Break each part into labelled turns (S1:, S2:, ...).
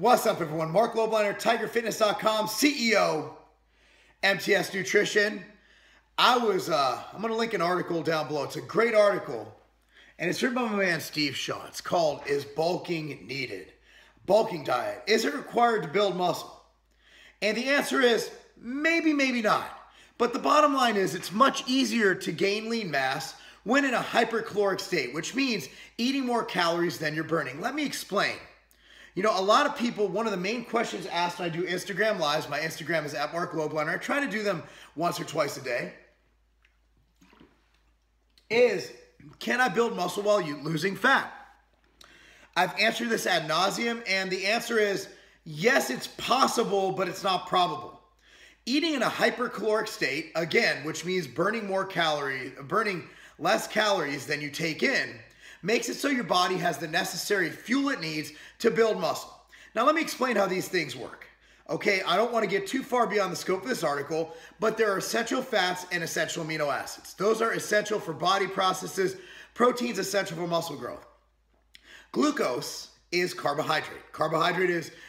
S1: What's up, everyone? Marc Lobliner, TigerFitness.com, CEO, MTS Nutrition. I'm going to link an article down below. It's a great article, and it's written by my man Steve Shaw. It's called, Is Bulking Needed? Bulking Diet. Is it required to build muscle? And the answer is maybe, maybe not. But the bottom line is it's much easier to gain lean mass when in a hypercaloric state, which means eating more calories than you're burning. Let me explain. You know, a lot of people, one of the main questions asked when I do Instagram Lives, my Instagram is at Marc Lobliner, I try to do them once or twice a day, is, can I build muscle while losing fat? I've answered this ad nauseum, and the answer is, yes, it's possible, but it's not probable. Eating in a hypercaloric state, again, which means burning less calories than you take in, makes it so your body has the necessary fuel it needs to build muscle. Now, let me explain how these things work. Okay, I don't want to get too far beyond the scope of this article, but there are essential fats and essential amino acids. Those are essential for body processes. Protein's essential for muscle growth. Glucose is carbohydrate.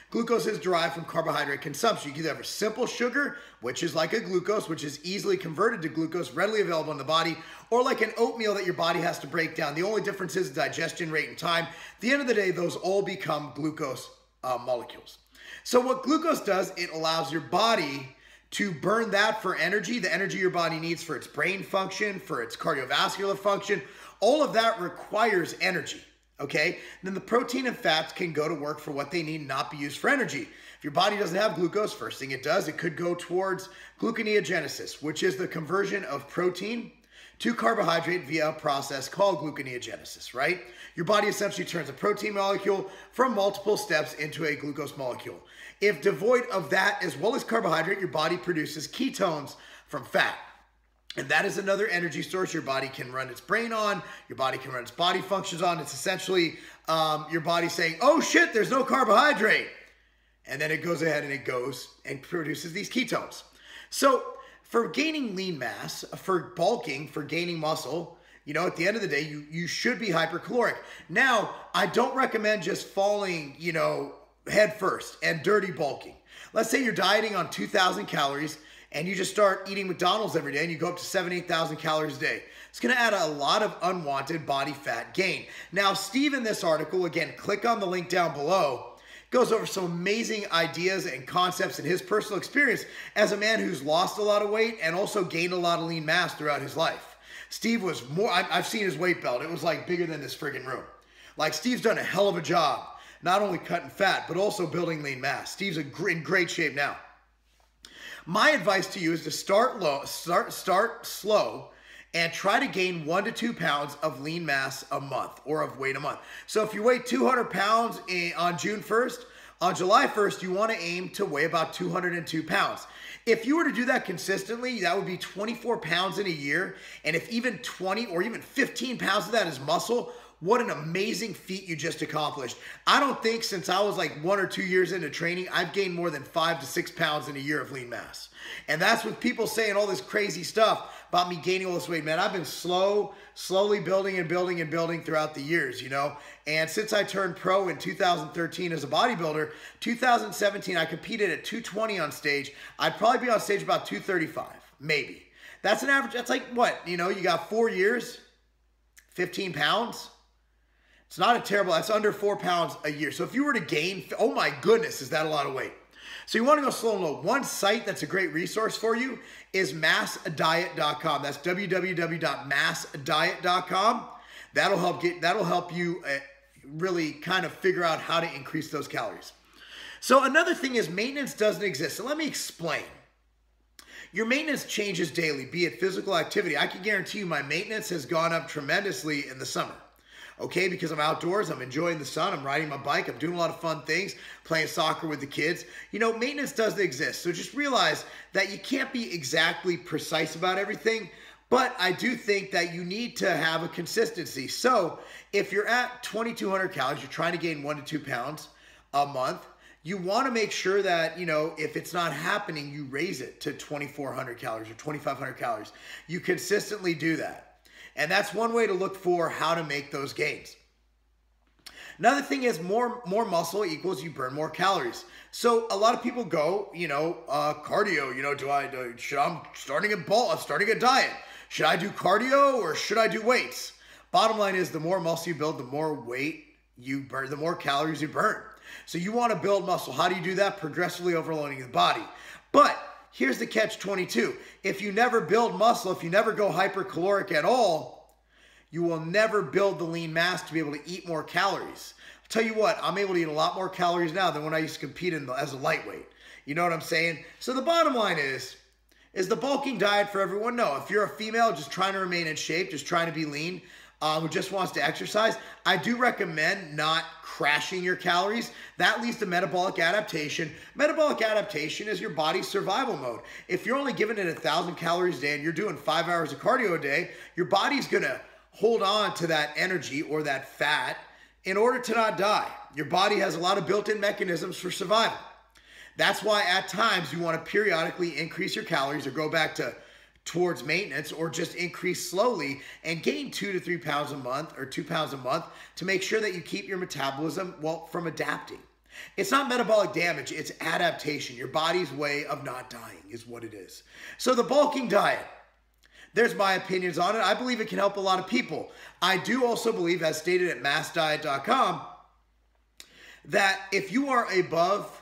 S1: Glucose is derived from carbohydrate consumption. You can either have a simple sugar, which is like a glucose, which is easily converted to glucose, readily available in the body, or like an oatmeal that your body has to break down. The only difference is digestion rate and time. At the end of the day, those all become glucose molecules. So what glucose does, it allows your body to burn that for energy, the energy your body needs for its brain function, for its cardiovascular function. All of that requires energy. Okay, then the protein and fats can go to work for what they need and not be used for energy. If your body doesn't have glucose, first thing it does, it could go towards gluconeogenesis, which is the conversion of protein to carbohydrate via a process called gluconeogenesis, right? Your body essentially turns a protein molecule from multiple steps into a glucose molecule. If devoid of that as well as carbohydrate, your body produces ketones from fat. And that is another energy source your body can run its brain on, your body can run its body functions on. It's essentially your body saying, oh shit, there's no carbohydrate. And then it goes ahead and it goes and produces these ketones. So for gaining lean mass, for bulking, for gaining muscle, you know, at the end of the day, you should be hypercaloric. Now, I don't recommend just falling, you know, head first and dirty bulking. Let's say you're dieting on 2,000 calories and you just start eating McDonald's every day and you go up to 7,000, 8,000 calories a day. It's gonna add a lot of unwanted body fat gain. Now, Steve in this article, again, click on the link down below, goes over some amazing ideas and concepts in his personal experience as a man who's lost a lot of weight and also gained a lot of lean mass throughout his life. Steve was I've seen his weight belt. It was like bigger than this friggin' room. Like, Steve's done a hell of a job, not only cutting fat, but also building lean mass. Steve's in great shape now. My advice to you is to start slow and try to gain 1 to 2 pounds of lean mass a month or of weight a month. So if you weigh 200 pounds on June 1st, on July 1st, you want to aim to weigh about 202 pounds. If you were to do that consistently, that would be 24 pounds in a year. And if even 20 or even 15 pounds of that is muscle, what an amazing feat you just accomplished. I don't think since I was like 1 or 2 years into training, I've gained more than 5 to 6 pounds in a year of lean mass. And that's with people saying all this crazy stuff about me gaining all this weight. Man, I've been slowly building and building throughout the years, you know. And since I turned pro in 2013 as a bodybuilder, 2017 I competed at 220 on stage. I'd probably be on stage about 235, maybe. That's an average, that's like what? You know, you got 4 years, 15 pounds. It's not a terrible, that's under 4 pounds a year. So if you were to gain, oh my goodness, is that a lot of weight? So you want to go slow and low. One site that's a great resource for you is massdiet.com. That's www.massdiet.com. That'll help you really kind of figure out how to increase those calories. So another thing is maintenance doesn't exist. So let me explain. Your maintenance changes daily, be it physical activity. I can guarantee you my maintenance has gone up tremendously in the summer. Okay, because I'm outdoors, I'm enjoying the sun, I'm riding my bike, I'm doing a lot of fun things, playing soccer with the kids. You know, maintenance doesn't exist. So just realize that you can't be exactly precise about everything, but I do think that you need to have a consistency. So if you're at 2,200 calories, you're trying to gain 1 to 2 pounds a month, you want to make sure that, you know, if it's not happening, you raise it to 2,400 calories or 2,500 calories. You consistently do that. And that's one way to look for how to make those gains. Another thing is more muscle equals you burn more calories. So a lot of people go, cardio, I'm starting a diet. Should I do cardio or should I do weights? Bottom line is the more muscle you build, the more weight you burn, the more calories you burn. So you want to build muscle. How do you do that? Progressively overloading the body. But here's the catch-22. If you never build muscle, if you never go hypercaloric at all, you will never build the lean mass to be able to eat more calories. I'll tell you what, I'm able to eat a lot more calories now than when I used to compete as a lightweight. You know what I'm saying? So the bottom line is the bulking diet for everyone? No. If you're a female just trying to remain in shape, just trying to be lean, who just wants to exercise, I do recommend not crashing your calories. That leads to metabolic adaptation. Metabolic adaptation is your body's survival mode. If you're only giving it 1,000 calories a day and you're doing 5 hours of cardio a day, your body's gonna hold on to that energy or that fat in order to not die. Your body has a lot of built-in mechanisms for survival. That's why at times you want to periodically increase your calories or go back towards maintenance, or just increase slowly and gain 2 to 3 pounds a month or 2 pounds a month to make sure that you keep your metabolism, from adapting. It's not metabolic damage, it's adaptation. Your body's way of not dying is what it is. So the bulking diet, there's my opinions on it. I believe it can help a lot of people. I do also believe, as stated at massdiet.com, that if you are above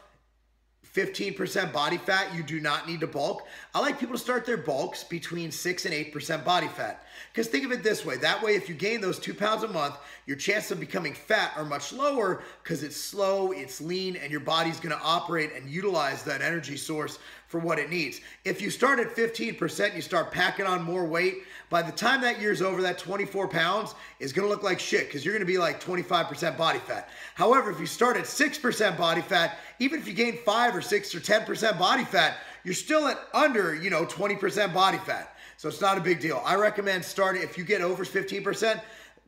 S1: 15% body fat, you do not need to bulk. I like people to start their bulks between 6 and 8% body fat. Because think of it this way. That way, if you gain those 2 pounds a month, your chances of becoming fat are much lower because it's slow, it's lean, and your body's going to operate and utilize that energy source for what it needs. If you start at 15%, you start packing on more weight, by the time that year's over, that 24 pounds is going to look like shit because you're going to be like 25% body fat. However, if you start at 6% body fat, even if you gain 5 or 6 or 10% body fat, you're still at under, 20% body fat. So it's not a big deal. I recommend starting, if you get over 15%,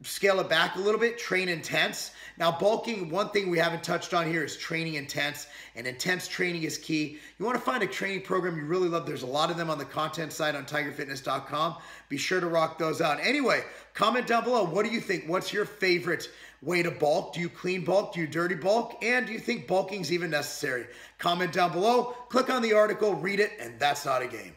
S1: scale it back a little bit, train intense. Now bulking, one thing we haven't touched on here is training intense, and intense training is key. You want to find a training program you really love. There's a lot of them on the content site on tigerfitness.com. Be sure to rock those out. Anyway, comment down below. What do you think? What's your favorite way to bulk? Do you clean bulk? Do you dirty bulk? And do you think bulking is even necessary? Comment down below, click on the article, read it, and that's not a game.